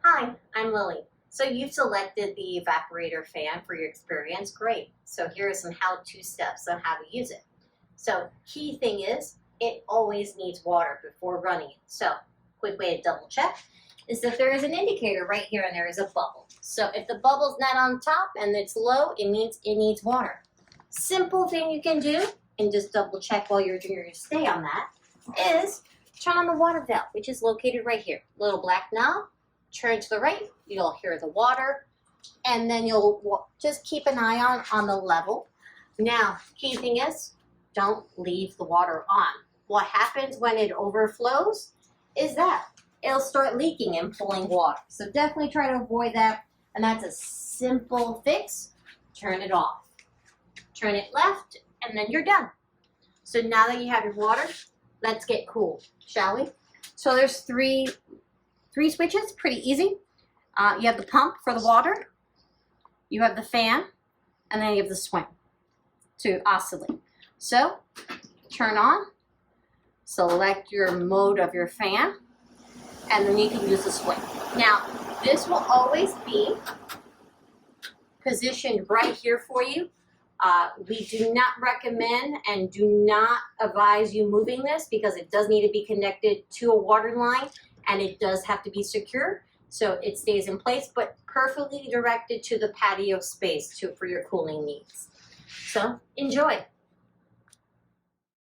Hi, I'm Lily. So you've selected the evaporator fan for your experience. Great. So here are some how-to steps on how to use it. So key thing is it always needs water before running it. So quick way to double check is that there is an indicator right here and there is a bubble. So if the bubble's not on top and it's low, it means it needs water. Simple thing you can do, and just double check while you're doing your stay on that, is turn on the water valve, which is located right here. Little black knob. Turn to the right, you'll hear the water, and then you'll just keep an eye on the level. Now, key thing is, don't leave the water on. What happens when it overflows is that it'll start leaking and pulling water. So definitely try to avoid that, and that's a simple fix. Turn it off. Turn it left, and then you're done. So now that you have your water, let's get cool, shall we? So there's three switches, pretty easy. You have the pump for the water, you have the fan, and then you have the swing to oscillate. So turn on, select your mode of your fan, and then you can use the swing. Now, this will always be positioned right here for you. We do not recommend and do not advise you moving this because it does need to be connected to a water line and it does have to be secure so it stays in place, but perfectly directed to the patio space for your cooling needs. So enjoy.